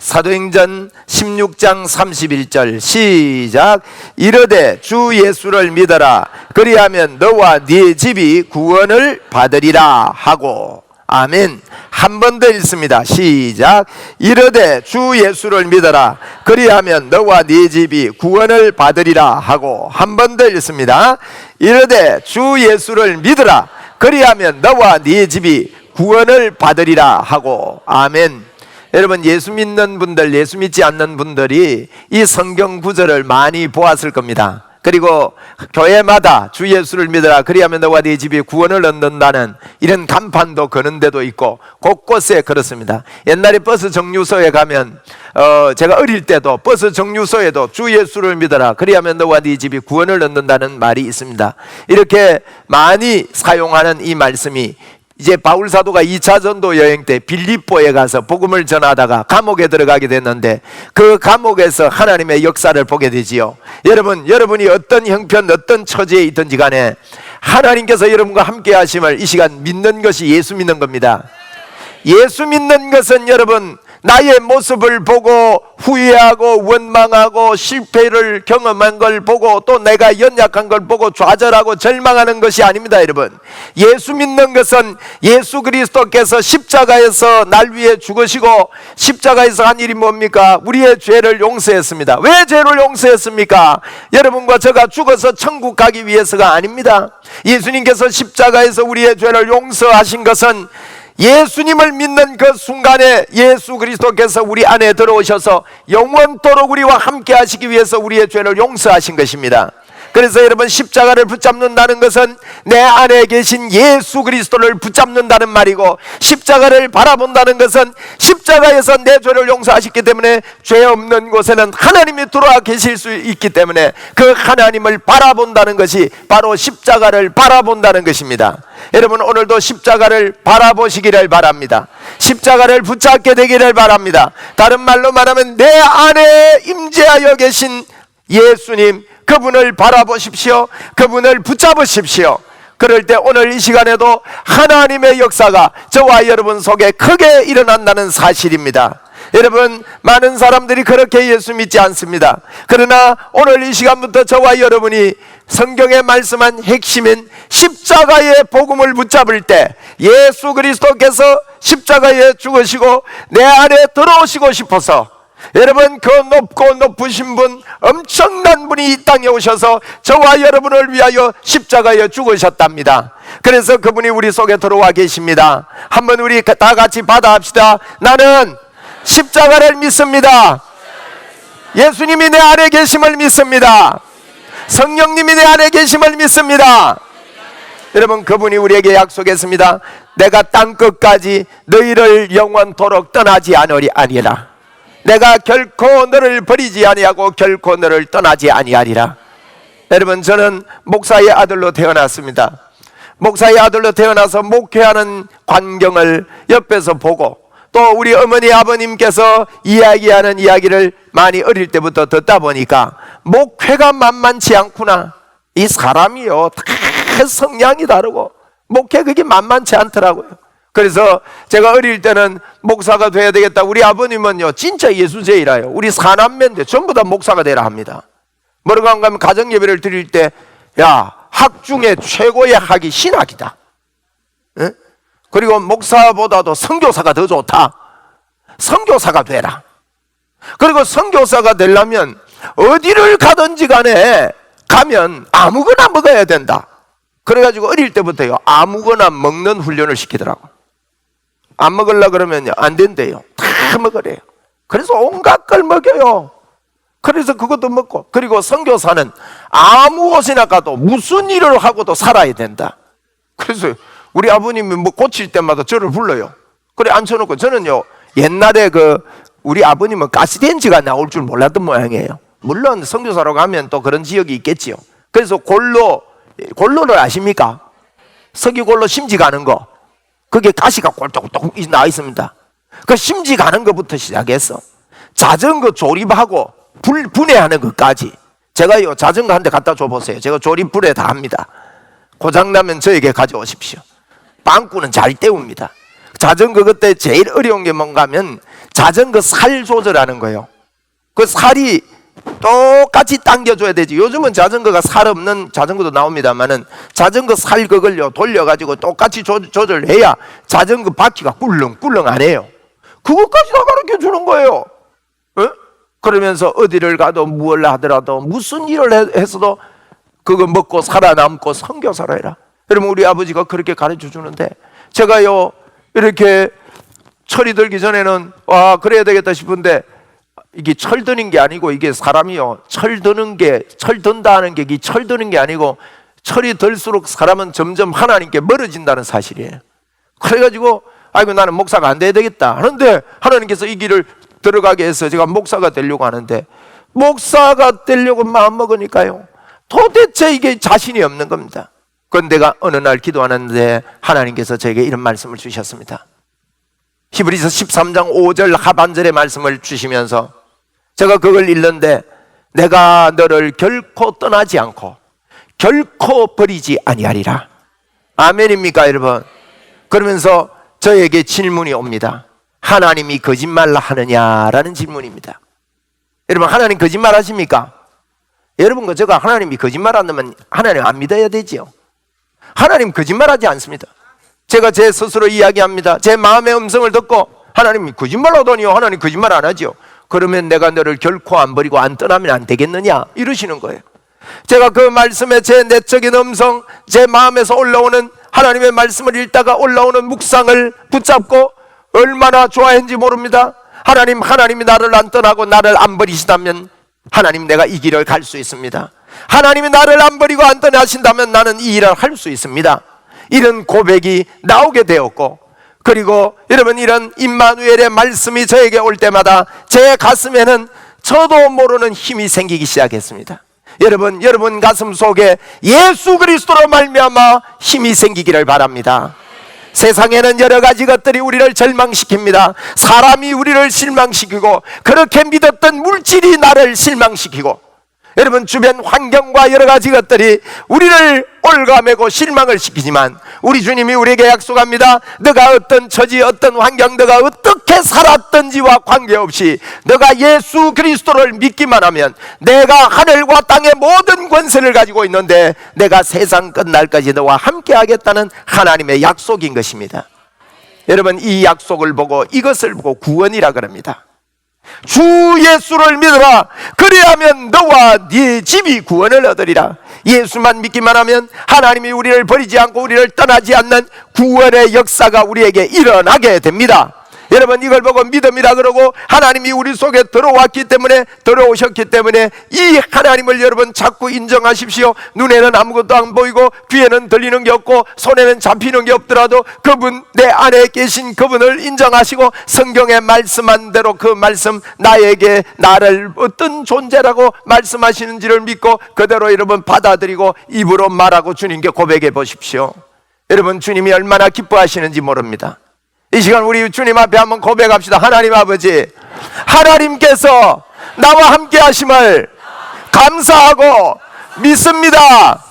사도행전 16장 31절 시작. 이르되 주 예수를 믿어라. 그리하면 너와 네 집이 구원을 받으리라 하고. 아멘. 한 번 더 읽습니다. 시작. 이르되 주 예수를 믿어라. 그리하면 너와 네 집이 구원을 받으리라 하고. 한 번 더 읽습니다. 이르되 주 예수를 믿어라. 그리하면 너와 네 집이 구원을 받으리라 하고. 아멘. 여러분, 예수 믿는 분들, 예수 믿지 않는 분들이 이 성경 구절을 많이 보았을 겁니다. 그리고 교회마다 주 예수를 믿어라. 그리하면 너와 네 집이 구원을 얻는다는 이런 간판도 거는 데도 있고 곳곳에 그렇습니다. 옛날에 버스 정류소에 가면 제가 어릴 때도 버스 정류소에도 주 예수를 믿어라. 그리하면 너와 네 집이 구원을 얻는다는 말이 있습니다. 이렇게 많이 사용하는 이 말씀이 이제 바울 사도가 2차 전도 여행 때 빌립보에 가서 복음을 전하다가 감옥에 들어가게 됐는데 그 감옥에서 하나님의 역사를 보게 되지요. 여러분이 어떤 형편, 어떤 처지에 있든지 간에 하나님께서 여러분과 함께 하심을 이 시간 믿는 것이 예수 믿는 겁니다. 예수 믿는 것은 여러분, 나의 모습을 보고 후회하고 원망하고 실패를 경험한 걸 보고 또 내가 연약한 걸 보고 좌절하고 절망하는 것이 아닙니다. 여러분, 예수 믿는 것은 예수 그리스도께서 십자가에서 날 위해 죽으시고 십자가에서 한 일이 뭡니까? 우리의 죄를 용서했습니다. 왜 죄를 용서했습니까? 여러분과 저가 죽어서 천국 가기 위해서가 아닙니다. 예수님께서 십자가에서 우리의 죄를 용서하신 것은 예수님을 믿는 그 순간에 예수 그리스도께서 우리 안에 들어오셔서 영원토록 우리와 함께 하시기 위해서 우리의 죄를 용서하신 것입니다. 그래서 여러분, 십자가를 붙잡는다는 것은 내 안에 계신 예수 그리스도를 붙잡는다는 말이고, 십자가를 바라본다는 것은 십자가에서 내 죄를 용서하셨기 때문에 죄 없는 곳에는 하나님이 들어와 계실 수 있기 때문에 그 하나님을 바라본다는 것이 바로 십자가를 바라본다는 것입니다. 여러분, 오늘도 십자가를 바라보시기를 바랍니다. 십자가를 붙잡게 되기를 바랍니다. 다른 말로 말하면 내 안에 임재하여 계신 예수님, 그분을 바라보십시오. 그분을 붙잡으십시오. 그럴 때 오늘 이 시간에도 하나님의 역사가 저와 여러분 속에 크게 일어난다는 사실입니다. 여러분, 많은 사람들이 그렇게 예수 믿지 않습니다. 그러나 오늘 이 시간부터 저와 여러분이 성경에 말씀한 핵심인 십자가의 복음을 붙잡을 때 예수 그리스도께서 십자가에 죽으시고 내 안에 들어오시고 싶어서, 여러분, 그 높고 높으신 분, 엄청난 분이 이 땅에 오셔서 저와 여러분을 위하여 십자가에 죽으셨답니다. 그래서 그분이 우리 속에 들어와 계십니다. 한번 우리 다 같이 받아합시다. 나는 십자가를 믿습니다. 예수님이 내 안에 계심을 믿습니다. 성령님이 내 안에 계심을 믿습니다. 여러분, 그분이 우리에게 약속했습니다. 내가 땅 끝까지 너희를 영원토록 떠나지 아니하리라. 내가 결코 너를 버리지 아니하고 결코 너를 떠나지 아니하리라. 여러분, 저는 목사의 아들로 태어났습니다. 목사의 아들로 태어나서 목회하는 광경을 옆에서 보고 또 우리 어머니 아버님께서 이야기하는 이야기를 많이 어릴 때부터 듣다 보니까 목회가 만만치 않구나. 이 사람이요, 다 성향이 다르고 목회 그게 만만치 않더라고요. 그래서 제가 어릴 때는 목사가 돼야 되겠다. 우리 아버님은요, 진짜 예수제이라요. 우리 사남매인데 전부 다 목사가 되라 합니다. 뭐라고 하면 가정예배를 드릴 때, 야, 학 중에 최고의 학이 신학이다. 에? 그리고 목사보다도 선교사가 더 좋다. 선교사가 되라. 그리고 선교사가 되려면 어디를 가든지 간에 가면 아무거나 먹어야 된다. 그래가지고 어릴 때부터요, 아무거나 먹는 훈련을 시키더라고. 안 먹으려고 그러면 안 된대요. 다 먹으래요. 그래서 온갖 걸 먹여요. 그래서 그것도 먹고, 그리고 선교사는 아무 곳이나 가도 무슨 일을 하고도 살아야 된다. 그래서 우리 아버님이 뭐 고칠 때마다 저를 불러요. 그래 앉혀놓고, 저는요, 옛날에 우리 아버님은 가스레인지가 나올 줄 몰랐던 모양이에요. 물론 선교사로 가면 또 그런 지역이 있겠지요. 그래서 골로를 아십니까? 석유골로 심지 가는 거, 그게 가시가 꼴떡꼴떡 나와 있습니다. 그 심지 가는 것부터 시작해서 자전거 조립하고 분해하는 것까지, 제가요, 자전거 한 대 갖다 줘보세요. 제가 조립 분해 다 합니다. 고장나면 저에게 가져오십시오. 빵꾸는 잘 때웁니다. 자전거 그때 제일 어려운 게 뭔가 하면 자전거 살 조절하는 거예요. 그 살이 똑같이 당겨줘야 되지. 요즘은 자전거가 살 없는 자전거도 나옵니다만은 자전거 살 그걸요 돌려가지고 똑같이 조절해야 자전거 바퀴가 꿀렁꿀렁 안 해요. 그것까지 다 가르쳐 주는 거예요. 어? 그러면서 어디를 가도 무엇을 하더라도 무슨 일을 했어도 그거 먹고 살아남고 선교사로 해라. 여러분, 우리 아버지가 그렇게 가르쳐 주는데 제가요 이렇게 철이 들기 전에는 와 그래야 되겠다 싶은데 이게 철 드는 게 아니고, 이게 사람이요 철 든다 하는 게 철 드는 게 아니고 철이 들수록 사람은 점점 하나님께 멀어진다는 사실이에요. 그래가지고 아이고 나는 목사가 안 돼야 되겠다 하는데 하나님께서 이 길을 들어가게 해서 제가 목사가 되려고 하는데, 목사가 되려고 마음먹으니까요 도대체 이게 자신이 없는 겁니다. 그런데 내가 어느 날 기도하는데 하나님께서 저에게 이런 말씀을 주셨습니다. 히브리서 13장 5절 하반절의 말씀을 주시면서 제가 그걸 읽는데, 내가 너를 결코 떠나지 않고 결코 버리지 아니하리라. 아멘입니까 여러분? 그러면서 저에게 질문이 옵니다. 하나님이 거짓말 하느냐라는 질문입니다. 여러분, 하나님 거짓말 하십니까? 여러분과 제가 하나님이 거짓말 한다면 하나님 안 믿어야 되지요. 하나님 거짓말하지 않습니다. 제가 제 스스로 이야기합니다. 제 마음의 음성을 듣고 하나님이 거짓말하더니요, 하나님 거짓말 안 하죠. 그러면 내가 너를 결코 안 버리고 안 떠나면 안 되겠느냐 이러시는 거예요. 제가 그 말씀에 제 내적인 음성, 제 마음에서 올라오는 하나님의 말씀을 읽다가 올라오는 묵상을 붙잡고 얼마나 좋아했는지 모릅니다. 하나님이 나를 안 떠나고 나를 안 버리시다면 하나님 내가 이 길을 갈 수 있습니다. 하나님이 나를 안 버리고 안 떠나신다면 나는 이 일을 할 수 있습니다. 이런 고백이 나오게 되었고, 그리고 여러분, 이런 임마누엘의 말씀이 저에게 올 때마다 제 가슴에는 저도 모르는 힘이 생기기 시작했습니다. 여러분 가슴 속에 예수 그리스도로 말미암아 힘이 생기기를 바랍니다. 세상에는 여러 가지 것들이 우리를 절망시킵니다. 사람이 우리를 실망시키고, 그렇게 믿었던 물질이 나를 실망시키고, 여러분 주변 환경과 여러 가지 것들이 우리를 올가매고 실망을 시키지만 우리 주님이 우리에게 약속합니다. 너가 어떤 처지, 어떤 환경, 너가 어떻게 살았던지와 관계없이 너가 예수 그리스도를 믿기만 하면 내가 하늘과 땅의 모든 권세를 가지고 있는데 내가 세상 끝날까지 너와 함께 하겠다는 하나님의 약속인 것입니다. 여러분, 이 약속을 보고, 이것을 보고 구원이라 그럽니다. 주 예수를 믿어라. 그리하면 너와 네 집이 구원을 얻으리라. 예수만 믿기만 하면 하나님이 우리를 버리지 않고 우리를 떠나지 않는 구원의 역사가 우리에게 일어나게 됩니다. 여러분, 이걸 보고 믿음이라 그러고, 하나님이 우리 속에 들어오셨기 때문에 이 하나님을 여러분 자꾸 인정하십시오. 눈에는 아무것도 안 보이고 귀에는 들리는 게 없고 손에는 잡히는 게 없더라도 그분, 내 안에 계신 그분을 인정하시고 성경에 말씀한 대로 그 말씀, 나를 어떤 존재라고 말씀하시는지를 믿고 그대로 여러분 받아들이고 입으로 말하고 주님께 고백해 보십시오. 여러분, 주님이 얼마나 기뻐하시는지 모릅니다. 이 시간 우리 주님 앞에 한번 고백합시다. 하나님 아버지, 하나님께서 나와 함께 하심을 감사하고 믿습니다.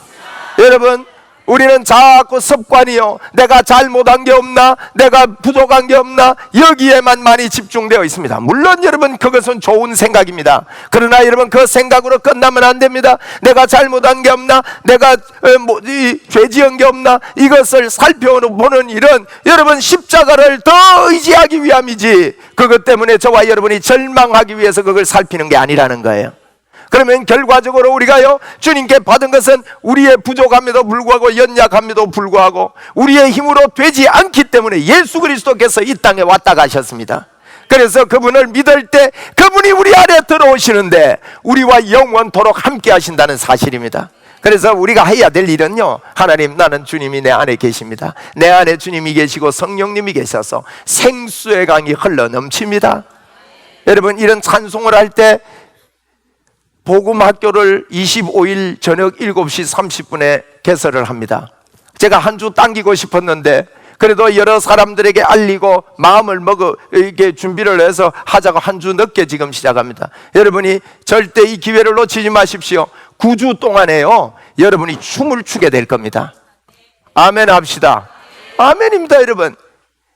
여러분, 우리는 자꾸 습관이요, 내가 잘못한 게 없나, 내가 부족한 게 없나, 여기에만 많이 집중되어 있습니다. 물론 여러분 그것은 좋은 생각입니다. 그러나 여러분 그 생각으로 끝나면 안 됩니다. 내가 잘못한 게 없나, 내가 죄 지은 게 없나, 이것을 살펴보는 일은 여러분 십자가를 더 의지하기 위함이지, 그것 때문에 저와 여러분이 절망하기 위해서 그걸 살피는 게 아니라는 거예요. 그러면 결과적으로 우리가요, 주님께 받은 것은 우리의 부족함에도 불구하고, 연약함에도 불구하고 우리의 힘으로 되지 않기 때문에 예수 그리스도께서 이 땅에 왔다 가셨습니다. 그래서 그분을 믿을 때 그분이 우리 안에 들어오시는데 우리와 영원토록 함께 하신다는 사실입니다. 그래서 우리가 해야 될 일은요, 하나님, 나는 주님이 내 안에 계십니다. 내 안에 주님이 계시고 성령님이 계셔서 생수의 강이 흘러 넘칩니다. 여러분, 이런 찬송을 할 때 복음학교를 25일 저녁 7시 30분에 개설을 합니다. 제가 한 주 당기고 싶었는데 그래도 여러 사람들에게 알리고 마음을 이렇게 준비를 해서 하자고 한 주 늦게 지금 시작합니다. 여러분이 절대 이 기회를 놓치지 마십시오. 9주 동안에요, 여러분이 춤을 추게 될 겁니다. 아멘 합시다. 아멘입니다. 여러분,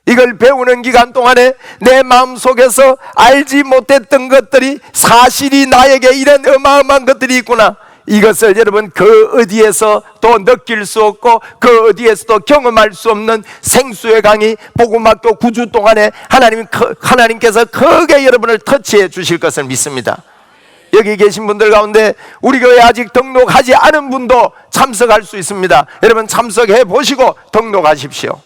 이걸 배우는 기간 동안에 내 마음속에서 알지 못했던 것들이 사실이 나에게 이런 어마어마한 것들이 있구나, 이것을 여러분 그 어디에서 또 느낄 수 없고 그 어디에서도 경험할 수 없는 생수의 강이 복음학교 9주 동안에 하나님께서 크게 여러분을 터치해 주실 것을 믿습니다. 여기 계신 분들 가운데 우리 교회 아직 등록하지 않은 분도 참석할 수 있습니다. 여러분 참석해 보시고 등록하십시오.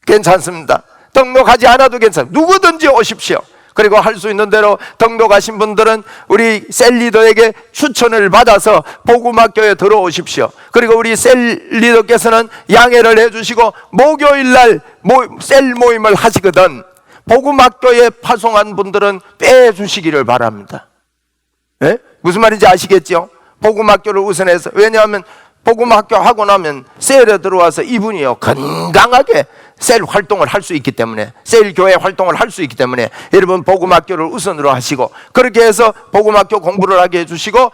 괜찮습니다. 등록하지 않아도 괜찮아요. 누구든지 오십시오. 그리고 할 수 있는 대로 등록하신 분들은 우리 셀리더에게 추천을 받아서 복음학교에 들어오십시오. 그리고 우리 셀리더께서는 양해를 해주시고 목요일날 셀 모임을 하시거든 복음학교에 파송한 분들은 빼주시기를 바랍니다. 네? 무슨 말인지 아시겠죠? 복음학교를 우선해서. 왜냐하면 복음학교 하고 나면 셀에 들어와서 이분이요 건강하게 셀 활동을 할 수 있기 때문에, 셀 교회 활동을 할 수 있기 때문에 여러분 복음학교를 우선으로 하시고, 그렇게 해서 복음학교 공부를 하게 해주시고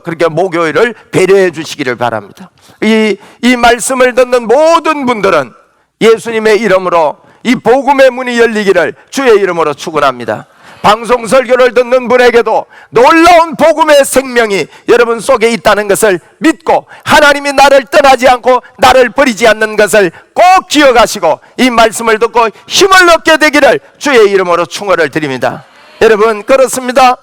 그렇게 목요일을 배려해 주시기를 바랍니다. 이 말씀을 듣는 모든 분들은 예수님의 이름으로 이 복음의 문이 열리기를 주의 이름으로 축원합니다. 방송 설교를 듣는 분에게도 놀라운 복음의 생명이 여러분 속에 있다는 것을 믿고 하나님이 나를 떠나지 않고 나를 버리지 않는 것을 꼭 기억하시고 이 말씀을 듣고 힘을 얻게 되기를 주의 이름으로 축원을 드립니다. 여러분 그렇습니다.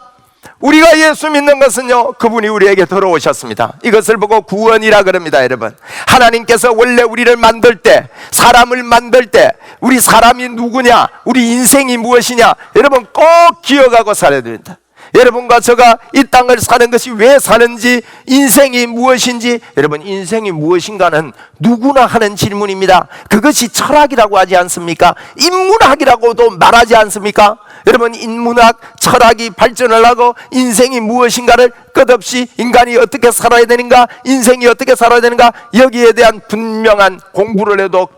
우리가 예수 믿는 것은요 그분이 우리에게 들어오셨습니다. 이것을 보고 구원이라 그럽니다. 여러분 하나님께서 원래 우리를 만들 때, 사람을 만들 때 우리 사람이 누구냐, 우리 인생이 무엇이냐 여러분 꼭 기억하고 살아야 됩니다. 여러분과 제가 이 땅을 사는 것이 왜 사는지, 인생이 무엇인지, 여러분 인생이 무엇인가는 누구나 하는 질문입니다. 그것이 철학이라고 하지 않습니까? 인문학이라고도 말하지 않습니까? 여러분 인문학, 철학이 발전을 하고 인생이 무엇인가를 끝없이 인간이 어떻게 살아야 되는가, 인생이 어떻게 살아야 되는가, 여기에 대한 분명한 공부를 해도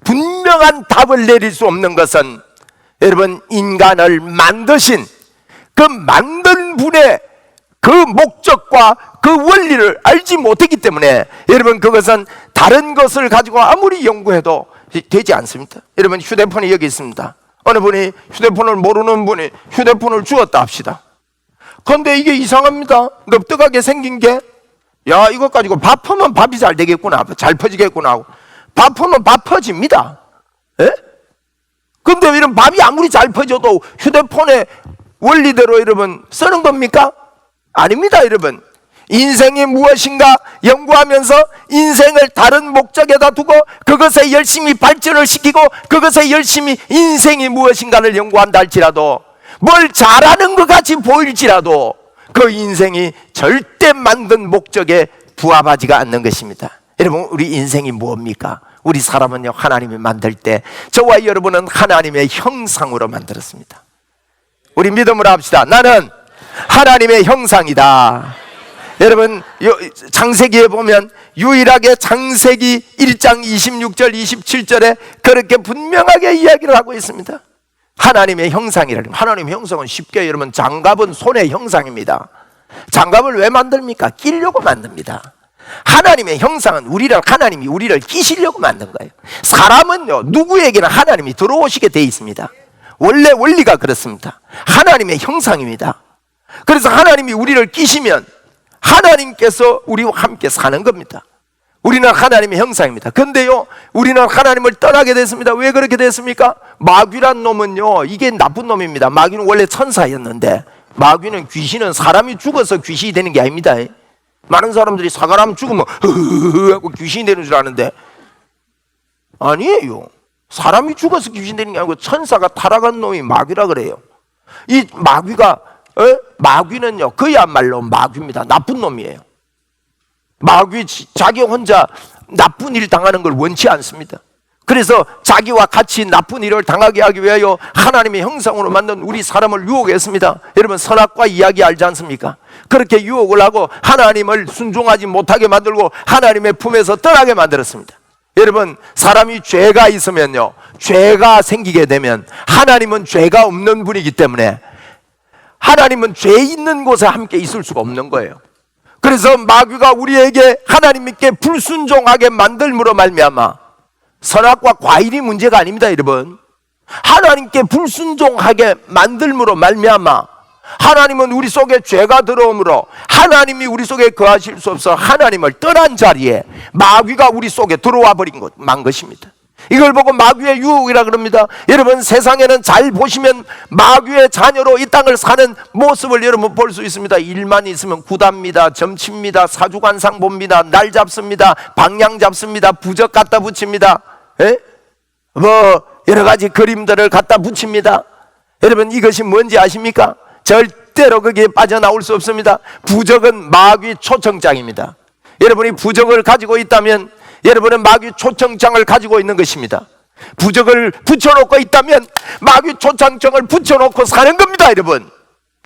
분명한 답을 내릴 수 없는 것은 여러분 인간을 만드신 그 만든 분의 그 목적과 그 원리를 알지 못했기 때문에 여러분 그것은 다른 것을 가지고 아무리 연구해도 되지 않습니다. 여러분 휴대폰이 여기 있습니다. 어느 분이 휴대폰을 모르는 분이 휴대폰을 주었다 합시다. 그런데 이게 이상합니다. 넙떡하게 생긴 게, 야 이것 가지고 밥하면 밥이 잘 되겠구나, 잘 퍼지겠구나 하고 밥하면 밥 퍼집니다. 그런데 이런 밥이 아무리 잘 퍼져도 휴대폰에 원리대로 여러분 쓰는 겁니까? 아닙니다. 여러분 인생이 무엇인가 연구하면서 인생을 다른 목적에다 두고 그것에 열심히 발전을 시키고 그것에 열심히 인생이 무엇인가를 연구한다 할지라도, 뭘 잘하는 것 같이 보일지라도 그 인생이 절대 만든 목적에 부합하지가 않는 것입니다. 여러분 우리 인생이 뭡니까? 우리 사람은요 하나님이 만들 때 저와 여러분은 하나님의 형상으로 만들었습니다. 우리 믿음으로 합시다. 나는 하나님의 형상이다. 여러분 창세기에 보면 유일하게 창세기 1장 26절 27절에 그렇게 분명하게 이야기를 하고 있습니다. 하나님의 형상이라는, 하나님의 형상은 쉽게 여러분 장갑은 손의 형상입니다. 장갑을 왜 만듭니까? 끼려고 만듭니다. 하나님의 형상은 하나님이 우리를 끼시려고 만든 거예요. 사람은요 누구에게나 하나님이 들어오시게 돼 있습니다. 원래 원리가 그렇습니다. 하나님의 형상입니다. 그래서 하나님이 우리를 끼시면 하나님께서 우리와 함께 사는 겁니다. 우리는 하나님의 형상입니다. 근데요 우리는 하나님을 떠나게 됐습니다. 왜 그렇게 됐습니까? 마귀란 놈은요 이게 나쁜 놈입니다. 마귀는 원래 천사였는데, 마귀는 귀신은 사람이 죽어서 귀신이 되는 게 아닙니다. 많은 사람들이 사람 죽으면 하고 귀신이 되는 줄 아는데 아니에요. 사람이 죽어서 귀신 되는 게 아니고 천사가 타락한 놈이 마귀라 그래요. 이 마귀는요 그야말로 마귀입니다. 나쁜 놈이에요. 마귀 자기 혼자 나쁜 일 당하는 걸 원치 않습니다. 그래서 자기와 같이 나쁜 일을 당하게 하기 위하여 하나님의 형상으로 만든 우리 사람을 유혹했습니다. 여러분 선악과 이야기 알지 않습니까? 그렇게 유혹을 하고 하나님을 순종하지 못하게 만들고 하나님의 품에서 떠나게 만들었습니다. 여러분 사람이 죄가 있으면요, 죄가 생기게 되면 하나님은 죄가 없는 분이기 때문에 하나님은 죄 있는 곳에 함께 있을 수가 없는 거예요. 그래서 마귀가 우리에게 하나님께 불순종하게 만들므로 말미암아 선악과 과일이 문제가 아닙니다. 여러분 하나님께 불순종하게 만들므로 말미암아 하나님은 우리 속에 죄가 들어오므로 하나님이 우리 속에 거하실 수 없어 하나님을 떠난 자리에 마귀가 우리 속에 들어와 버린 것입니다. 이걸 보고 마귀의 유혹이라 그럽니다. 여러분, 세상에는 잘 보시면 마귀의 자녀로 이 땅을 사는 모습을 여러분 볼 수 있습니다. 일만 있으면 구답니다, 점칩니다, 사주관상 봅니다, 날 잡습니다, 방향 잡습니다, 부적 갖다 붙입니다, 여러 가지 그림들을 갖다 붙입니다. 여러분, 이것이 뭔지 아십니까? 절대로 거기에 빠져나올 수 없습니다. 부적은 마귀 초청장입니다. 여러분이 부적을 가지고 있다면 여러분은 마귀 초청장을 가지고 있는 것입니다. 부적을 붙여놓고 있다면 마귀 초청장을 붙여놓고 사는 겁니다. 여러분,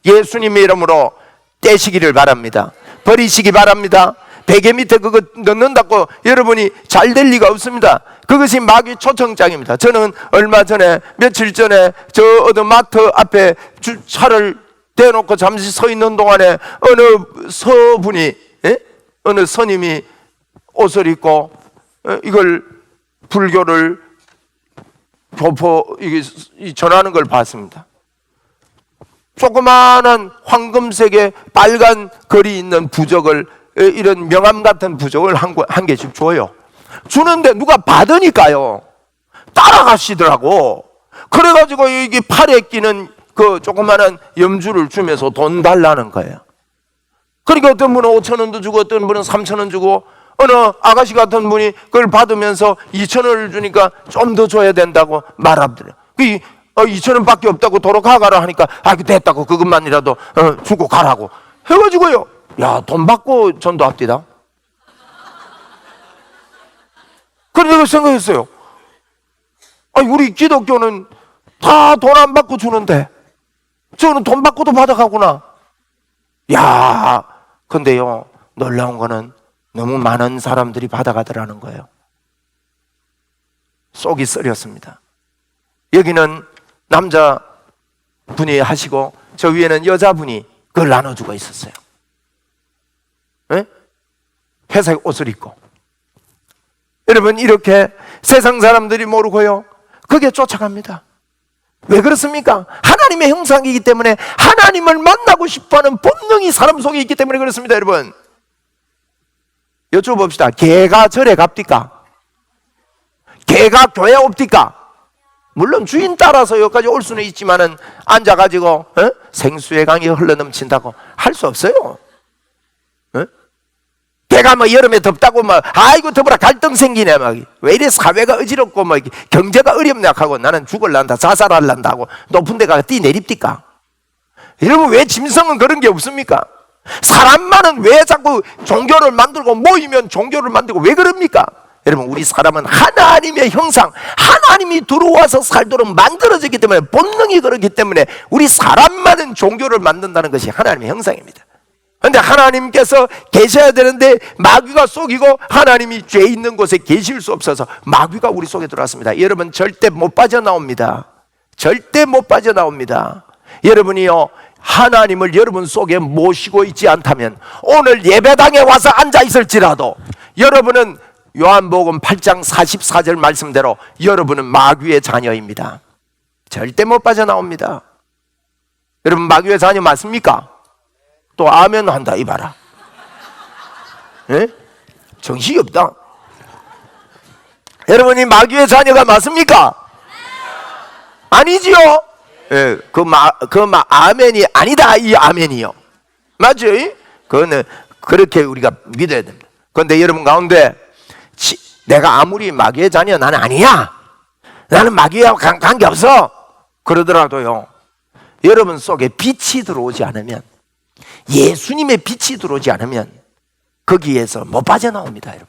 예수님의 이름으로 떼시기를 바랍니다. 버리시기 바랍니다. 베개 밑에 그거 넣는다고 여러분이 잘 될 리가 없습니다. 그것이 마귀 초청장입니다. 저는 얼마 전에, 며칠 전에 저 어느 마트 앞에 차를 대놓고 잠시 서 있는 동안에 어느 서분이, 어느 스님이 옷을 입고 이걸 불교를 전하는 걸 봤습니다. 조그마한 황금색의 빨간 글이 있는 부적을, 이런 명함 같은 부적을 한 개씩 줘요. 주는데 누가 받으니까요 따라가시더라고. 그래가지고 이게 팔에 끼는 그 조그마한 염주를 주면서 돈 달라는 거예요. 그러니까 어떤 분은 5,000원도 주고 어떤 분은 3,000원 주고, 어느 아가씨 같은 분이 그걸 받으면서 2,000원을 주니까 좀 더 줘야 된다고 말하더래요. 2,000원 밖에 없다고 도로 가가라 하니까 됐다고 그것만이라도 주고 가라고 해가지고요, 야, 돈 받고 전도합디다. 그래서 생각했어요. 우리 기독교는 다 돈 안 받고 주는데 저는 돈 받고도 받아가구나. 야, 근데요, 놀라운 거는 너무 많은 사람들이 받아가더라는 거예요. 속이 쓰렸습니다. 여기는 남자분이 하시고 저 위에는 여자분이 그걸 나눠주고 있었어요. 회색 옷을 입고. 여러분, 이렇게 세상 사람들이 모르고요, 그게 쫓아갑니다. 왜 그렇습니까? 하나님의 형상이기 때문에, 하나님을 만나고 싶어하는 본능이 사람 속에 있기 때문에 그렇습니다. 여러분, 여쭤봅시다. 개가 절에 갑니까? 개가 교회 옵니까? 물론 주인 따라서 여기까지 올 수는 있지만은 앉아가지고 생수의 강이 흘러넘친다고 할 수 없어요. 개가 여름에 덥다고 아이고 더불어 갈등 생기네 왜 이래 사회가 어지럽고 경제가 어렵냐 하고 나는 죽을란다, 자살할란다 하고 높은 데 가서 뛰내립니까? 여러분, 왜 짐승은 그런 게 없습니까? 사람만은 왜 자꾸 종교를 만들고, 모이면 종교를 만들고 왜 그럽니까? 여러분, 우리 사람은 하나님의 형상, 하나님이 들어와서 살도록 만들어졌기 때문에, 본능이 그렇기 때문에 우리 사람만은 종교를 만든다는 것이 하나님의 형상입니다. 그런데 하나님께서 계셔야 되는데 마귀가 속이고 하나님이 죄 있는 곳에 계실 수 없어서 마귀가 우리 속에 들어왔습니다. 여러분, 절대 못 빠져나옵니다. 절대 못 빠져나옵니다. 여러분이요, 하나님을 여러분 속에 모시고 있지 않다면 오늘 예배당에 와서 앉아 있을지라도 여러분은 요한복음 8장 44절 말씀대로 여러분은 마귀의 자녀입니다. 절대 못 빠져나옵니다. 여러분, 마귀의 자녀 맞습니까? 또 아멘 한다 이봐라. 정신이 없다. 여러분이 마귀의 자녀가 맞습니까? 아니지요? 아멘이 아니다, 이 아멘이요. 맞죠? 그거는 그렇게 우리가 믿어야 됩니다. 그런데 여러분 가운데 내가 아무리 마귀의 자녀 나는 아니야, 나는 마귀와 관계없어 그러더라도요, 여러분 속에 빛이 들어오지 않으면, 예수님의 빛이 들어오지 않으면 거기에서 못 빠져나옵니다. 여러분,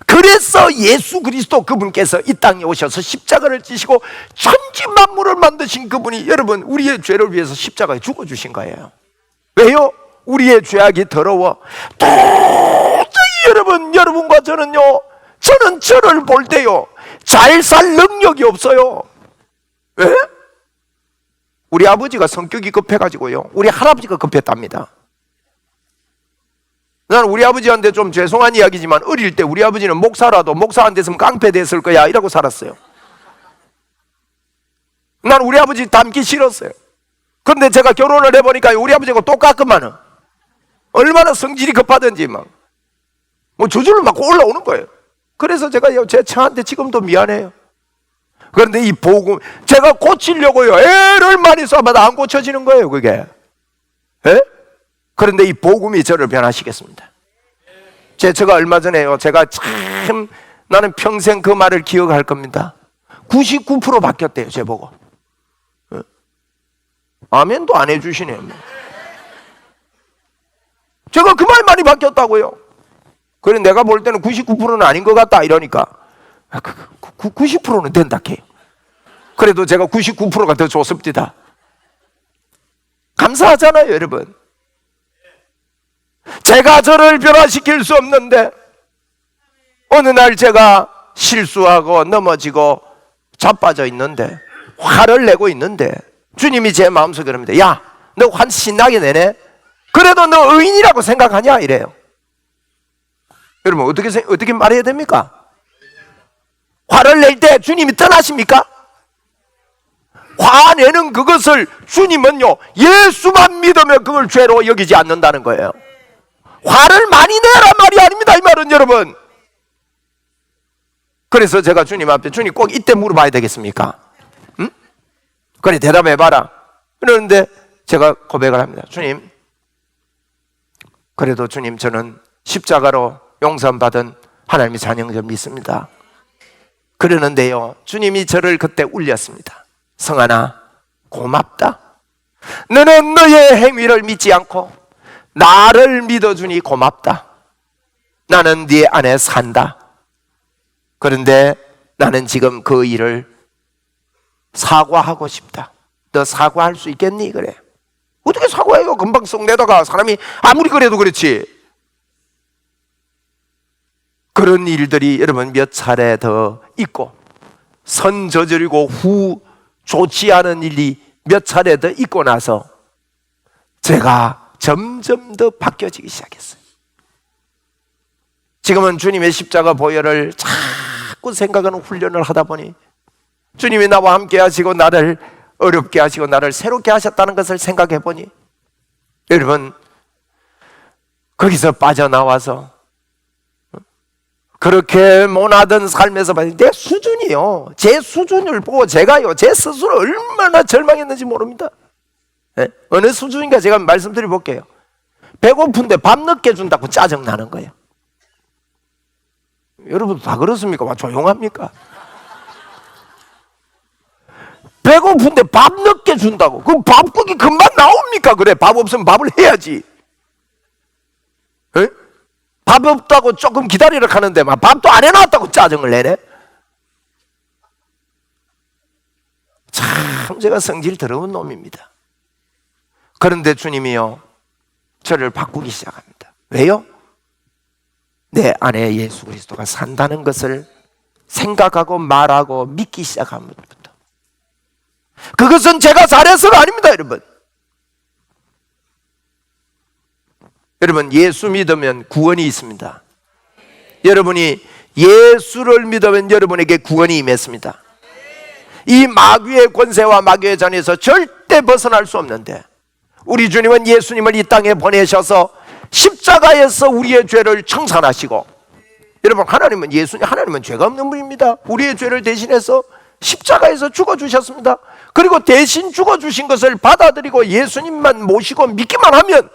그래서 예수 그리스도 그분께서 이 땅에 오셔서 십자가를 지시고 천지 만물을 만드신 그분이 여러분 우리의 죄를 위해서 십자가에 죽어주신 거예요. 왜요? 우리의 죄악이 더러워 도저히 여러분과 저는요, 저는 저를 볼 때요 잘 살 능력이 없어요. 왜? 우리 아버지가 성격이 급해가지고요, 우리 할아버지가 급했답니다. 나는 우리 아버지한테 좀 죄송한 이야기지만 어릴 때 우리 아버지는 목사라도 목사 안 됐으면 깡패 됐을 거야 이라고 살았어요. 난 우리 아버지 닮기 싫었어요. 그런데 제가 결혼을 해보니까 우리 아버지하고 똑같구만은. 얼마나 성질이 급하든지 뭐 저절로 막 올라오는 거예요. 그래서 제가 제 처한테 지금도 미안해요. 그런데 이 복음, 제가 고치려고요 애를 많이 쏴봐도 안 고쳐지는 거예요, 그게. 에? 그런데 이 복음이 저를 변화시켰습니다. 제가 얼마 전에요, 제가 참 나는 평생 그 말을 기억할 겁니다. 99% 바뀌었대요, 제 보고. 아멘도 안 해주시네요. 제가 그 말 많이 바뀌었다고요. 그래 내가 볼 때는 99%는 아닌 것 같다 이러니까 90%는 된다 해요. 그래도 제가 99%가 더 좋습니다. 감사하잖아요, 여러분. 제가 저를 변화시킬 수 없는데 어느 날 제가 실수하고 넘어지고 자빠져 있는데 화를 내고 있는데 주님이 제 마음속에 그럽니다. 야, 너 화 신나게 내네? 그래도 너 의인이라고 생각하냐? 이래요. 여러분 어떻게 말해야 됩니까? 화를 낼 때 주님이 떠나십니까? 화내는 그것을 주님은요 예수만 믿으면 그걸 죄로 여기지 않는다는 거예요. 화를 많이 내라 말이 아닙니다, 이 말은. 여러분, 그래서 제가 주님 앞에, 주님 꼭 이때 물어봐야 되겠습니까? 응? 그래 대답해봐라. 그러는데 제가 고백을 합니다. 주님, 그래도 주님 저는 십자가로 용서받은 하나님의 자녀인 줄 믿습니다. 그러는데요 주님이 저를 그때 울렸습니다. 성환아, 고맙다. 너는 너의 행위를 믿지 않고 나를 믿어주니 고맙다. 나는 네 안에 산다. 그런데 나는 지금 그 일을 사과하고 싶다. 너 사과할 수 있겠니? 그래. 어떻게 사과해요? 금방 썩 내다가 사람이 아무리 그래도 그렇지. 그런 일들이 여러분 몇 차례 더 있고 선 저지르고 후 좋지 않은 일이 몇 차례 더 있고 나서 제가 점점 더 바뀌어지기 시작했어요. 지금은 주님의 십자가 보혈을 자꾸 생각하는 훈련을 하다 보니 주님이 나와 함께 하시고 나를 어렵게 하시고 나를 새롭게 하셨다는 것을 생각해 보니 여러분 거기서 빠져나와서 그렇게 모나던 삶에서 내 수준이요, 제 수준을 보고 제가요 제 스스로 얼마나 절망했는지 모릅니다. 네? 어느 수준인가 제가 말씀드려 볼게요. 배고픈데 밥 늦게 준다고 짜증나는 거예요. 여러분 다 그렇습니까? 와, 조용합니까? 배고픈데 밥 늦게 준다고. 그럼 밥 그게 금방 나옵니까? 그래, 밥 없으면 밥을 해야지. 에? 밥 없다고 조금 기다리라 하는데 막 밥도 안 해놨다고 짜증을 내네. 참 제가 성질 더러운 놈입니다. 그런데 주님이요 저를 바꾸기 시작합니다. 왜요? 내 안에 예수 그리스도가 산다는 것을 생각하고 말하고 믿기 시작한 것부터. 그것은 제가 잘해서가 아닙니다, 여러분. 여러분 예수 믿으면 구원이 있습니다. 여러분이 예수를 믿으면 여러분에게 구원이 임했습니다. 이 마귀의 권세와 마귀의 잔에서 절대 벗어날 수 없는데 우리 주님은 예수님을 이 땅에 보내셔서 십자가에서 우리의 죄를 청산하시고, 여러분 하나님은 하나님은 죄가 없는 분입니다. 우리의 죄를 대신해서 십자가에서 죽어주셨습니다. 그리고 대신 죽어주신 것을 받아들이고 예수님만 모시고 믿기만 하면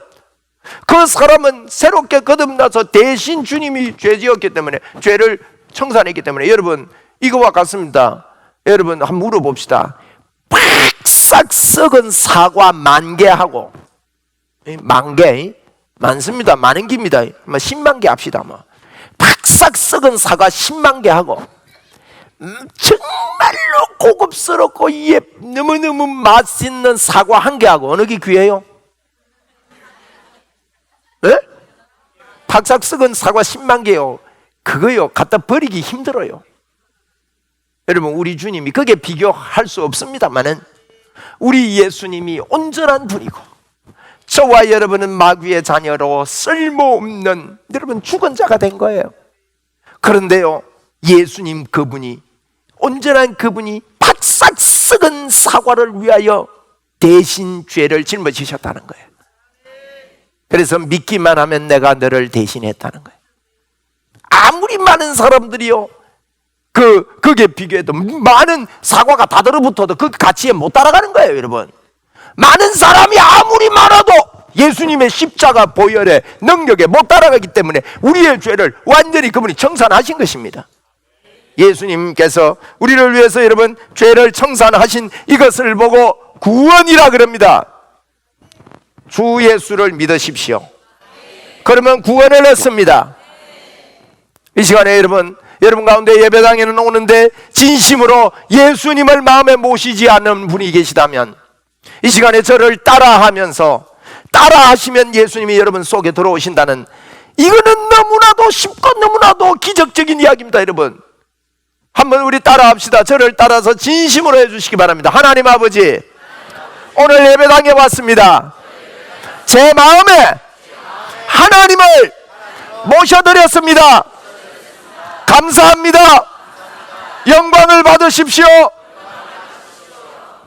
그 사람은 새롭게 거듭나서 대신 주님이 죄 지었기 때문에 죄를 청산했기 때문에 여러분 이거와 같습니다. 여러분 한번 물어봅시다. 팍싹 썩은 사과 10,000개하고, 10,000개 많습니다. 많은 기입니다. 10만 개 합시다. 팍싹 썩은 사과 10만 개하고 정말로 고급스럽고 너무너무 맛있는 사과 1개하고 어느 게 귀해요? 네? 팍싹 썩은 사과 10만 개요. 그거요 갖다 버리기 힘들어요. 여러분 우리 주님이 그게 비교할 수 없습니다만은 우리 예수님이 온전한 분이고 저와 여러분은 마귀의 자녀로 쓸모없는 여러분 죽은 자가 된 거예요. 그런데요 예수님 그분이 온전한 그분이 바싹 썩은 사과를 위하여 대신 죄를 짊어지셨다는 거예요. 그래서 믿기만 하면 내가 너를 대신했다는 거예요. 아무리 많은 사람들이요, 그게 비교해도 많은 사과가 다 들어붙어도 그 가치에 못 따라가는 거예요, 여러분. 많은 사람이 아무리 많아도 예수님의 십자가 보혈의 능력에 못 따라가기 때문에 우리의 죄를 완전히 그분이 청산하신 것입니다. 예수님께서 우리를 위해서 여러분 죄를 청산하신 이것을 보고 구원이라 그럽니다. 주 예수를 믿으십시오. 그러면 구원을 얻습니다. 이 시간에 여러분 가운데 예배당에는 오는데 진심으로 예수님을 마음에 모시지 않는 분이 계시다면 이 시간에 저를 따라하시면 예수님이 여러분 속에 들어오신다는, 이거는 너무나도 쉽고 너무나도 기적적인 이야기입니다. 여러분 한번 우리 따라합시다. 저를 따라서 진심으로 해주시기 바랍니다. 하나님 아버지, 오늘 예배당에 왔습니다. 제 마음에 하나님을 모셔드렸습니다. 감사합니다. 영광을 받으십시오.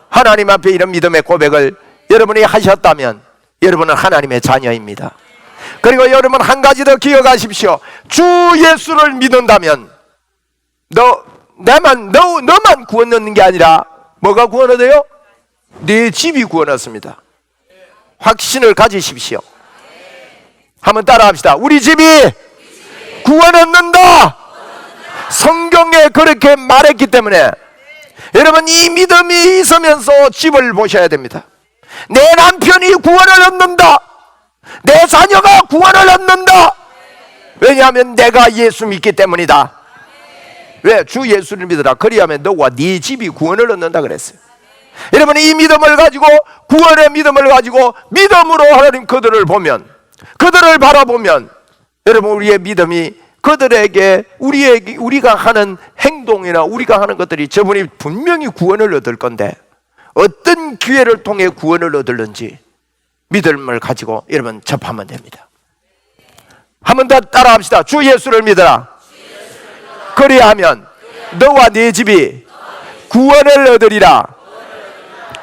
하나님 앞에 이런 믿음의 고백을 여러분이 하셨다면 여러분은 하나님의 자녀입니다. 그리고 여러분 한 가지 더 기억하십시오. 주 예수를 믿는다면 너만 구원 얻는 게 아니라 뭐가 구원 얻어요? 네 집이 구원 얻습니다. 확신을 가지십시오. 한번 따라합시다. 우리 집이 구원 얻는다. 성경에 그렇게 말했기 때문에 여러분 이 믿음이 있으면서 집을 보셔야 됩니다. 내 남편이 구원을 얻는다. 내 자녀가 구원을 얻는다. 왜냐하면 내가 예수 믿기 때문이다. 왜? 주 예수를 믿으라. 그리하면 너와 네 집이 구원을 얻는다 그랬어요. 여러분 이 믿음을 가지고, 구원의 믿음을 가지고 믿음으로 하나님 그들을 바라보면 여러분 우리의 믿음이 그들에게 우리가 하는 행동이나 우리가 하는 것들이 저분이 분명히 구원을 얻을 건데 어떤 기회를 통해 구원을 얻을는지 믿음을 가지고 여러분 접하면 됩니다. 한번 더 따라합시다. 주 예수를 믿어라. 그리하면 너와 네 집이 구원을 얻으리라.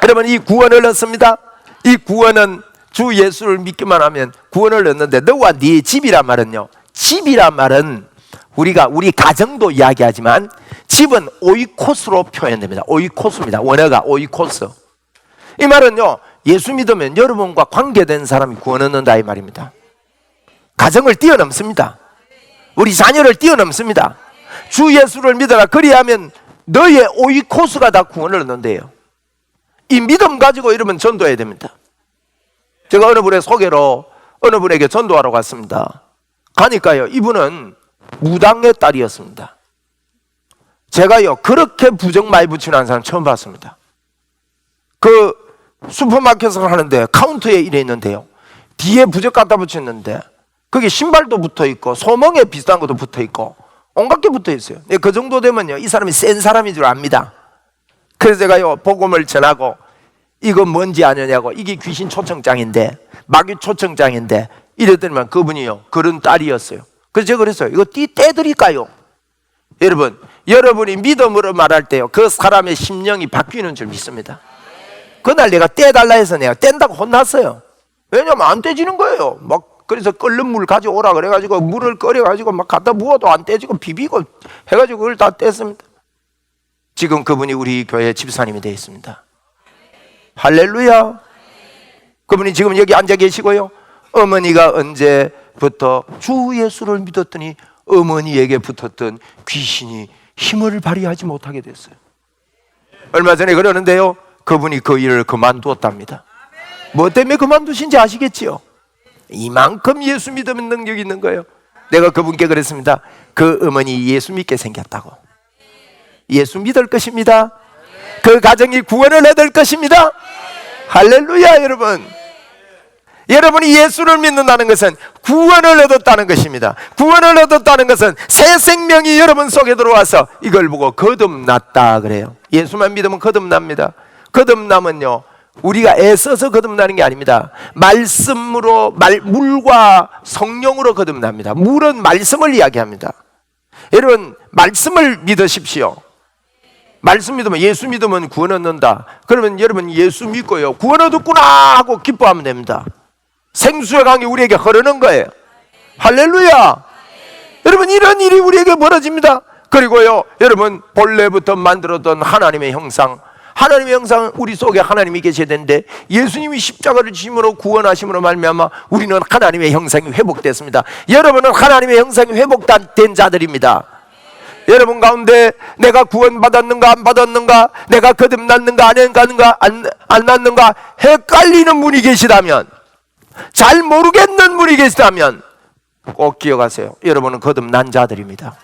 여러분 이 구원을 얻습니다. 이 구원은 주 예수를 믿기만 하면 구원을 얻는데, 너와 네 집이란 말은요, 집이란 말은 우리 가정도 이야기하지만 집은 오이코스로 표현됩니다. 오이코스입니다. 원어가 오이코스. 이 말은요, 예수 믿으면 여러분과 관계된 사람이 구원 얻는다 이 말입니다. 가정을 뛰어넘습니다. 우리 자녀를 뛰어넘습니다. 주 예수를 믿어라. 그리하면 너의 오이코스가 다 구원을 얻는데요. 이 믿음 가지고 여러분 전도해야 됩니다. 제가 어느 분의 소개로 어느 분에게 전도하러 갔습니다. 가니까요, 이분은 무당의 딸이었습니다. 제가요 그렇게 부정 많이 붙이는 사람 처음 봤습니다. 그 슈퍼마켓을 하는데 카운터에 일해 있는데요, 뒤에 부적 갖다 붙였는데 거기 신발도 붙어있고 소멍에 비슷한 것도 붙어있고 온갖 게 붙어있어요. 그 정도 되면요 이 사람이 센 사람인 줄 압니다. 그래서 제가요 복음을 전하고, 이거 뭔지 아느냐고, 이게 귀신 초청장인데, 마귀 초청장인데 이랬더니만 그분이요 그런 딸이었어요. 그래서 제가 그랬어요. 이거 떼드릴까요? 여러분, 여러분이 믿음으로 말할 때요 그 사람의 심령이 바뀌는 줄 믿습니다. 그날 내가 떼달라 해서 내가 뗀다고 혼났어요. 왜냐면 안 떼지는 거예요. 막 그래서 끓는 물 가져오라 그래가지고 물을 끓여가지고 막 갖다 부어도 안 떼지고 비비고 해가지고 그걸 다 뗐습니다. 지금 그분이 우리 교회 집사님이 되어 있습니다. 할렐루야. 그분이 지금 여기 앉아 계시고요, 어머니가 언제부터 주 예수를 믿었더니 어머니에게 붙었던 귀신이 힘을 발휘하지 못하게 됐어요. 얼마 전에 그러는데요, 그분이 그 일을 그만두었답니다. 뭐 때문에 그만두신지 아시겠지요? 이만큼 예수 믿으면 능력이 있는 거예요. 내가 그분께 그랬습니다. 그 어머니 예수 믿게 생겼다고. 예수 믿을 것입니다. 그 가정이 구원을 얻을 것입니다. 할렐루야. 여러분, 여러분이 예수를 믿는다는 것은 구원을 얻었다는 것입니다. 구원을 얻었다는 것은 새 생명이 여러분 속에 들어와서 이걸 보고 거듭났다 그래요. 예수만 믿으면 거듭납니다. 거듭남은요 우리가 애써서 거듭나는 게 아닙니다. 말씀으로, 물과 성령으로 거듭납니다. 물은 말씀을 이야기합니다. 여러분 말씀을 믿으십시오. 말씀 믿으면, 예수 믿으면 구원 얻는다. 그러면 여러분 예수 믿고요, 구원 얻었구나 하고 기뻐하면 됩니다. 생수의 강이 우리에게 흐르는 거예요. 할렐루야. 여러분, 이런 일이 우리에게 벌어집니다. 그리고요, 여러분, 본래부터 만들었던 하나님의 형상, 하나님의 형상, 우리 속에 하나님이 계셔야 되는데 예수님이 십자가를 지심으로 구원하심으로 말미암아 우리는 하나님의 형상이 회복됐습니다. 여러분은 하나님의 형상이 회복된 자들입니다. 여러분 가운데 내가 구원받았는가 안 받았는가, 내가 거듭났는가 안 났는가 헷갈리는 분이 계시다면, 잘 모르겠는 분이 계시다면 꼭 기억하세요. 여러분은 거듭난 자들입니다.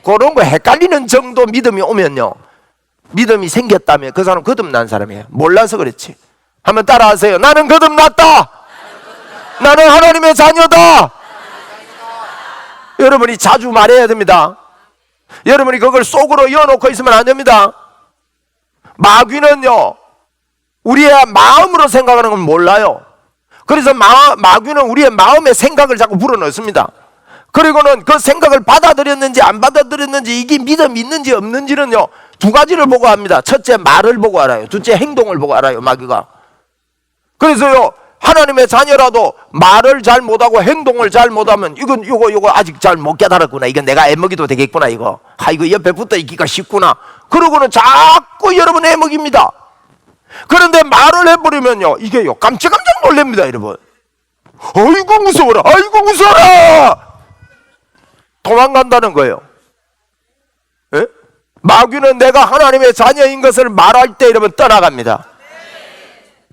그런 거 헷갈리는 정도 믿음이 오면요, 믿음이 생겼다면 그 사람 거듭난 사람이에요. 몰라서 그렇지. 한번 따라하세요. 나는 거듭났다. 나는 하나님의 자녀다. 여러분이 자주 말해야 됩니다. 여러분이 그걸 속으로 이어놓고 있으면 안 됩니다. 마귀는요, 우리의 마음으로 생각하는 건 몰라요. 그래서 마귀는 우리의 마음의 생각을 자꾸 불어넣습니다. 그리고는 그 생각을 받아들였는지 안 받아들였는지, 이게 믿음이 있는지 없는지는요, 두 가지를 보고 합니다. 첫째, 말을 보고 알아요. 둘째, 행동을 보고 알아요, 마귀가. 그래서요, 하나님의 자녀라도 말을 잘 못하고 행동을 잘 못하면 이거 아직 잘 못 깨달았구나, 이건 내가 애먹이도 되겠구나, 이거 옆에 붙어 있기가 쉽구나, 그러고는 자꾸 여러분 애먹입니다. 그런데 말을 해버리면요, 이게요 깜짝깜짝 놀랍니다. 여러분, 아이고 무서워라, 아이고 무서워라, 도망간다는 거예요. 예? 마귀는 내가 하나님의 자녀인 것을 말할 때 여러분 떠나갑니다.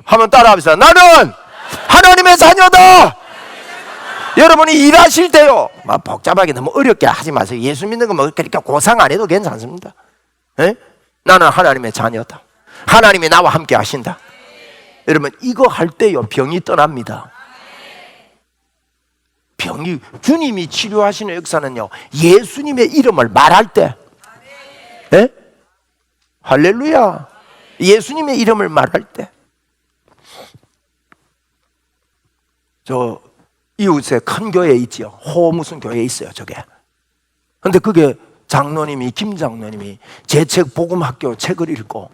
한번 따라합시다. 나는 하나님의 자녀다. 여러분이 일하실 때요, 막 복잡하게 너무 어렵게 하지 마세요. 예수 믿는 거 뭐 그렇게 고상 안 해도 괜찮습니다. 예? 나는 하나님의 자녀다. 하나님이 나와 함께 하신다. 여러분, 이거 할 때요 병이 떠납니다. 병이, 주님이 치료하시는 역사는요, 예수님의 이름을 말할 때, 예? 할렐루야. 예수님의 이름을 말할 때. 저 이웃에 큰 교회 있지요. 호 무슨 교회 있어요, 저게. 근데 그게 장로님이, 김 장로님이 제 책 복음학교 책을 읽고,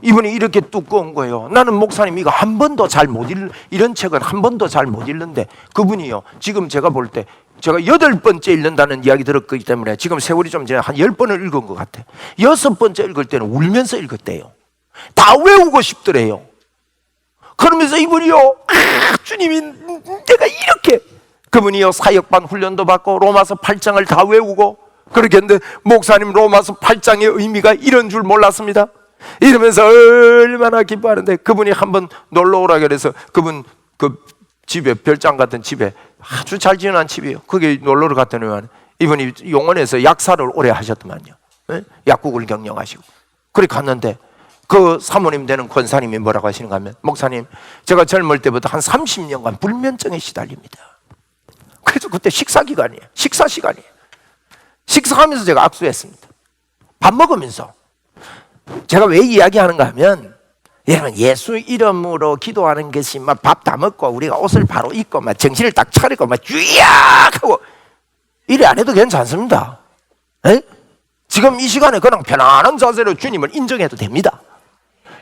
이분이 이렇게 두꺼운 거예요. 나는 목사님 이거 한 번도 잘 못 이런 책은 한 번도 잘 못 읽는데, 그분이요, 지금 제가 볼 때 제가 8번째 읽는다는 이야기 들었기 때문에 지금 세월이 좀 지나 한 10번을 읽은 것 같아. 6번째 읽을 때는 울면서 읽었대요. 다 외우고 싶더래요. 그러면서 이분이요, 주님이 내가 이렇게, 그분이요 사역반 훈련도 받고 로마서 8장을 다 외우고 그렇게 했는데, 목사님 로마서 8장의 의미가 이런 줄 몰랐습니다. 이러면서 얼마나 기뻐하는데, 그분이 한번 놀러 오라 그래서 그분 그 집에, 별장 같은 집에, 아주 잘 지어놓은 집이에요. 거기 놀러 갔더니 이분이 용원에서 약사를 오래 하셨더만요. 네? 약국을 경영하시고. 그래 갔는데 그 사모님 되는 권사님이 뭐라고 하시는가 하면, 목사님 제가 젊을 때부터 한 30년간 불면증에 시달립니다. 그래서 그때 식사 시간이에요. 식사하면서 제가 악수했습니다. 밥 먹으면서. 제가 왜 이야기하는가 하면, 여러분 예수 이름으로 기도하는 것이 막 밥 다 먹고 우리가 옷을 바로 입고 막 정신을 딱 차리고 막 쥐약 하고 이래 안 해도 괜찮습니다. 에? 지금 이 시간에 그냥 편안한 자세로 주님을 인정해도 됩니다.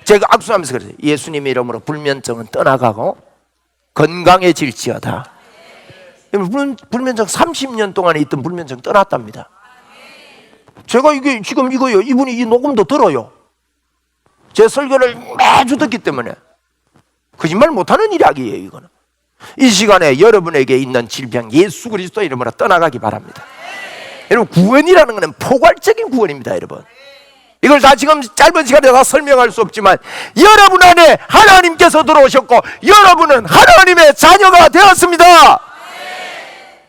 제가 악수하면서 그랬어요. 예수님의 이름으로 불면증은 떠나가고 건강해질지어다. 불면증 30년 동안에 있던 불면증 떠났답니다. 제가 이게 지금 이거요, 이분이 이 녹음도 들어요. 제 설교를 매주 듣기 때문에 거짓말 못하는 이야기예요. 이거는 이 시간에 여러분에게 있는 질병 예수 그리스도 이름으로 떠나가기 바랍니다. 여러분, 구원이라는 것은 포괄적인 구원입니다. 여러분, 이걸 다 지금 짧은 시간에 다 설명할 수 없지만, 여러분 안에 하나님께서 들어오셨고 여러분은 하나님의 자녀가 되었습니다.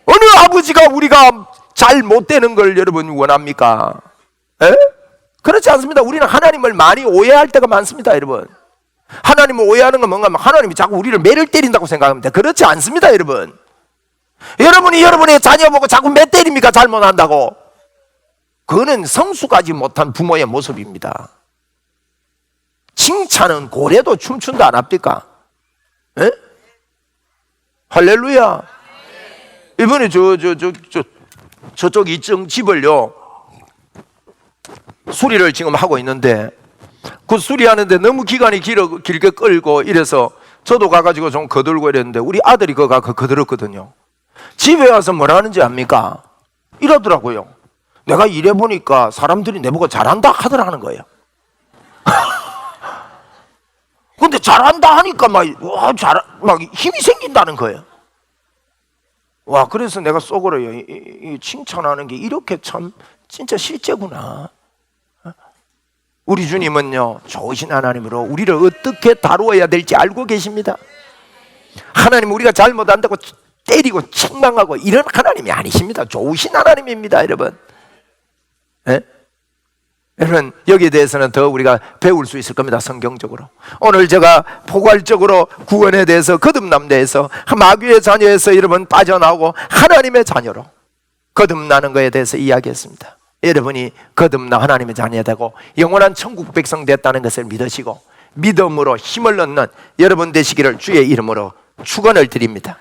어느 아버지가 우리가 잘 못되는 걸 여러분 원합니까? 에? 그렇지 않습니다. 우리는 하나님을 많이 오해할 때가 많습니다. 여러분, 하나님을 오해하는 건 뭔가 하면 하나님이 자꾸 우리를 매를 때린다고 생각합니다. 그렇지 않습니다. 여러분, 여러분이 여러분의 자녀 보고 자꾸 매 때립니까? 잘못한다고. 그거는 성숙하지 못한 부모의 모습입니다. 칭찬은 고래도 춤춘다 안 합니까? 에? 할렐루야. 이번에 저쪽 2층 집을요, 수리를 지금 하고 있는데 그 수리하는데 너무 기간이 길게 끌고 이래서 저도 가가지고 좀 거들고 이랬는데 우리 아들이 그거 거들었거든요. 집에 와서 뭐라 하는지 압니까? 이러더라고요. 내가 일해보니까 사람들이 내보고 잘한다 하더라는 거예요. 근데 잘한다 하니까 막 힘이 생긴다는 거예요. 와, 그래서 내가 속으로요, 이 칭찬하는 게 이렇게 참 진짜 실제구나. 우리 주님은요, 좋으신 하나님으로 우리를 어떻게 다루어야 될지 알고 계십니다. 하나님 우리가 잘못한다고 때리고 책망하고 이런 하나님이 아니십니다. 좋으신 하나님입니다, 여러분. 네? 여러분, 여기에 대해서는 더 우리가 배울 수 있을 겁니다, 성경적으로. 오늘 제가 포괄적으로 구원에 대해서, 거듭남대에서, 마귀의 자녀에서 여러분 빠져나오고 하나님의 자녀로 거듭나는 것에 대해서 이야기했습니다. 여러분이 거듭나 하나님의 자녀 되고 영원한 천국 백성 됐다는 것을 믿으시고 믿음으로 힘을 얻는 여러분 되시기를 주의 이름으로 축원을 드립니다.